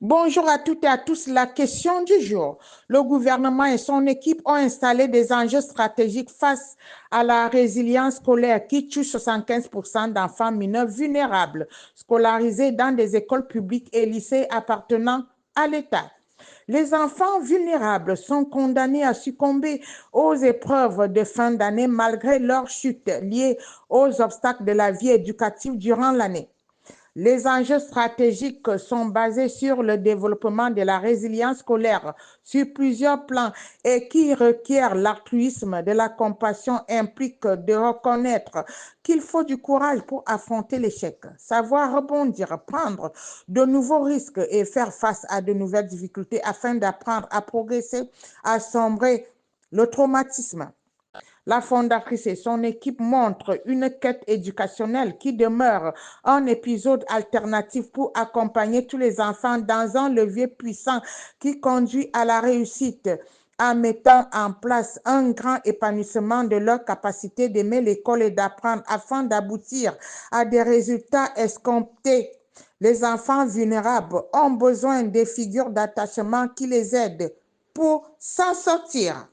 Bonjour à toutes et à tous. La question du jour. Le gouvernement et son équipe ont installé des enjeux stratégiques face à la résilience scolaire qui tue 75% d'enfants mineurs vulnérables scolarisés dans des écoles publiques et lycées appartenant à l'État. Les enfants vulnérables sont condamnés à succomber aux épreuves de fin d'année malgré leur chute liée aux obstacles de la vie éducative durant l'année. Les enjeux stratégiques sont basés sur le développement de la résilience scolaire sur plusieurs plans et qui requièrent l'altruisme, de la compassion, implique de reconnaître qu'il faut du courage pour affronter l'échec, savoir rebondir, prendre de nouveaux risques et faire face à de nouvelles difficultés afin d'apprendre à progresser, à sombrer le traumatisme. La fondatrice et son équipe montrent une quête éducationnelle qui demeure un épisode alternatif pour accompagner tous les enfants dans un levier puissant qui conduit à la réussite en mettant en place un grand épanouissement de leur capacité d'aimer l'école et d'apprendre afin d'aboutir à des résultats escomptés. Les enfants vulnérables ont besoin des figures d'attachement qui les aident pour s'en sortir.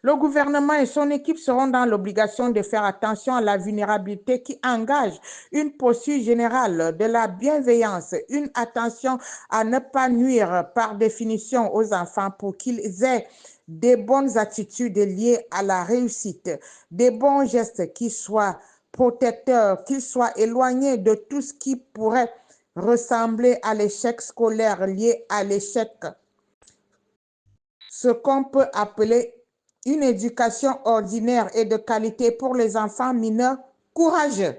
Le gouvernement et son équipe seront dans l'obligation de faire attention à la vulnérabilité qui engage une posture générale de la bienveillance, une attention à ne pas nuire par définition aux enfants pour qu'ils aient des bonnes attitudes liées à la réussite, des bons gestes qui soient protecteurs, qu'ils soient éloignés de tout ce qui pourrait ressembler à l'échec scolaire lié à l'échec, ce qu'on peut appeler une éducation ordinaire et de qualité pour les enfants mineurs courageux.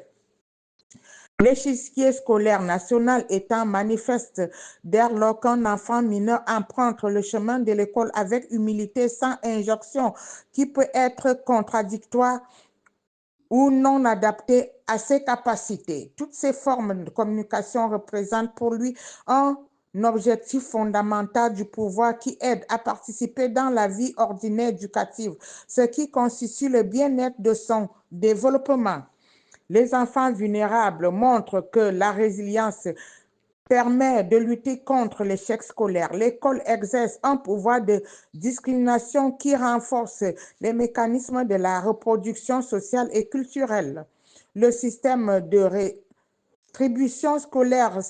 L'échiquier scolaire national étant manifeste dès lors qu'un enfant mineur emprunte le chemin de l'école avec humilité, sans injonction, qui peut être contradictoire ou non adaptée à ses capacités. Toutes ces formes de communication représentent pour lui un objectif fondamental du pouvoir qui aide à participer dans la vie ordinaire éducative, ce qui constitue le bien-être de son développement. Les enfants vulnérables montrent que la résilience permet de lutter contre l'échec scolaire. L'école exerce un pouvoir de discrimination qui renforce les mécanismes de la reproduction sociale et culturelle. Le système de rétribution scolaire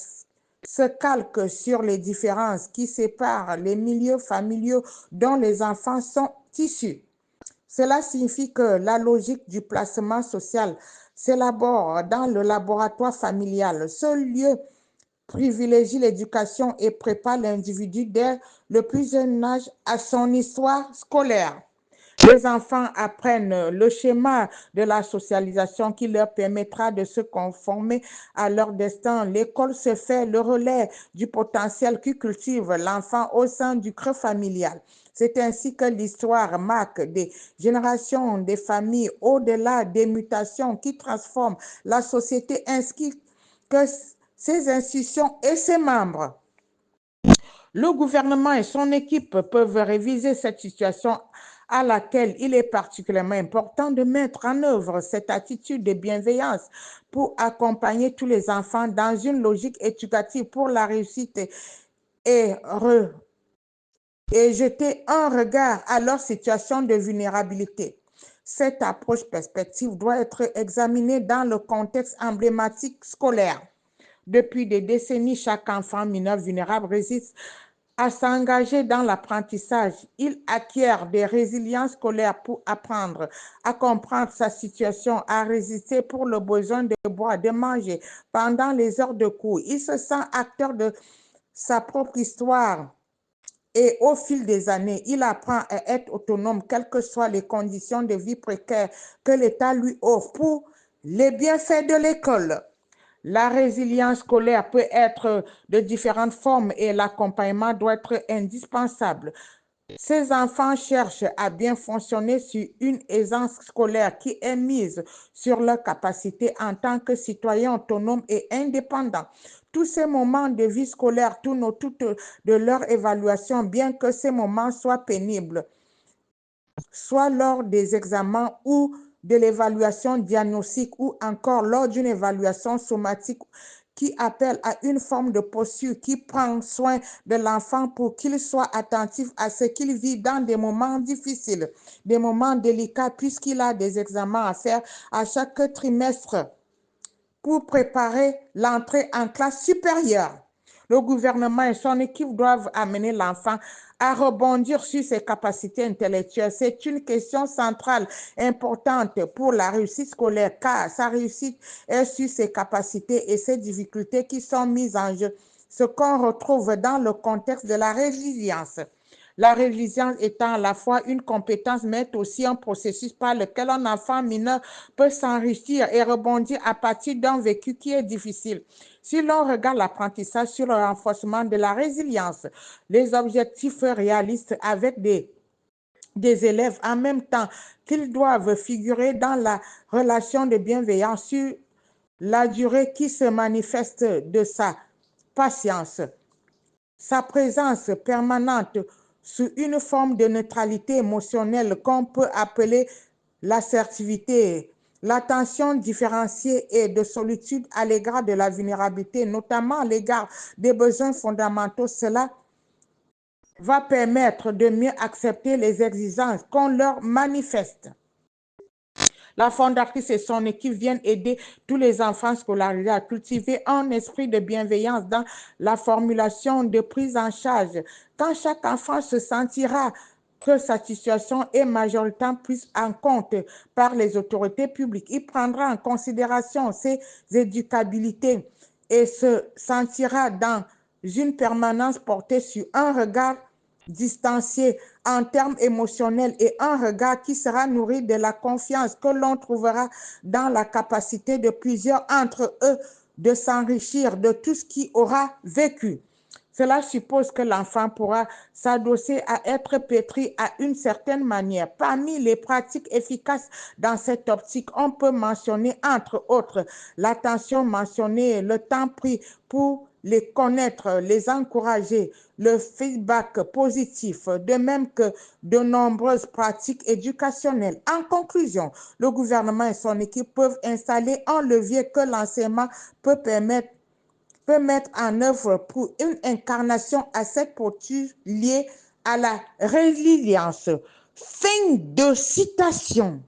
se calque sur les différences qui séparent les milieux familiaux dont les enfants sont issus. Cela signifie que la logique du placement social s'élabore dans le laboratoire familial. Ce lieu privilégie l'éducation et prépare l'individu dès le plus jeune âge à son histoire scolaire. Les enfants apprennent le schéma de la socialisation qui leur permettra de se conformer à leur destin. L'école se fait le relais du potentiel qui cultive l'enfant au sein du creux familial. C'est ainsi que l'histoire marque des générations, des familles, au-delà des mutations qui transforment la société, ainsi que ses institutions et ses membres. Le gouvernement et son équipe peuvent réviser cette situation à laquelle il est particulièrement important de mettre en œuvre cette attitude de bienveillance pour accompagner tous les enfants dans une logique éducative pour la réussite et, jeter un regard à leur situation de vulnérabilité. Cette approche perspective doit être examinée dans le contexte emblématique scolaire. Depuis des décennies, chaque enfant mineur vulnérable résiste à s'engager dans l'apprentissage. Il acquiert des résiliences scolaires pour apprendre à comprendre sa situation, à résister pour le besoin de boire, de manger pendant les heures de cours. Il se sent acteur de sa propre histoire. Et au fil des années, il apprend à être autonome, quelles que soient les conditions de vie précaires que l'État lui offre pour les bienfaits de l'école. La résilience scolaire peut être de différentes formes et l'accompagnement doit être indispensable. Ces enfants cherchent à bien fonctionner sur une aisance scolaire qui est mise sur leur capacité en tant que citoyens autonomes et indépendants. Tous ces moments de vie scolaire tournent autour de leur évaluation, bien que ces moments soient pénibles, soit lors des examens ou de l'évaluation diagnostique ou encore lors d'une évaluation somatique qui appelle à une forme de posture qui prend soin de l'enfant pour qu'il soit attentif à ce qu'il vit dans des moments difficiles, des moments délicats, puisqu'il a des examens à faire à chaque trimestre pour préparer l'entrée en classe supérieure. Le gouvernement et son équipe doivent amener l'enfant à rebondir sur ses capacités intellectuelles. C'est une question centrale, importante pour la réussite scolaire, car sa réussite est sur ses capacités et ses difficultés qui sont mises en jeu, ce qu'on retrouve dans le contexte de la résilience. La résilience étant à la fois une compétence, mais aussi un processus par lequel un enfant mineur peut s'enrichir et rebondir à partir d'un vécu qui est difficile. Si l'on regarde l'apprentissage sur le renforcement de la résilience, les objectifs réalistes avec des élèves en même temps qu'ils doivent figurer dans la relation de bienveillance sur la durée qui se manifeste de sa patience, sa présence permanente sous une forme de neutralité émotionnelle qu'on peut appeler l'assertivité, l'attention différenciée et de solitude à l'égard de la vulnérabilité, notamment à l'égard des besoins fondamentaux. Cela va permettre de mieux accepter les exigences qu'on leur manifeste. La fondatrice et son équipe viennent aider tous les enfants scolarisés à cultiver un esprit de bienveillance dans la formulation de prise en charge. Quand chaque enfant se sentira que sa situation est majoritairement prise en compte par les autorités publiques, il prendra en considération ses éducabilités et se sentira dans une permanence portée sur un regard distancié en termes émotionnels et un regard qui sera nourri de la confiance que l'on trouvera dans la capacité de plusieurs entre eux de s'enrichir de tout ce qu'il aura vécu. Cela suppose que l'enfant pourra s'adosser à être pétri à une certaine manière. Parmi les pratiques efficaces dans cette optique, on peut mentionner entre autres l'attention mentionnée, le temps pris pour les connaître, les encourager, le feedback positif, de même que de nombreuses pratiques éducationnelles. En conclusion, le gouvernement et son équipe peuvent installer un levier que l'enseignement peut mettre en œuvre pour une incarnation à cette posture liée à la résilience. Fin de citation.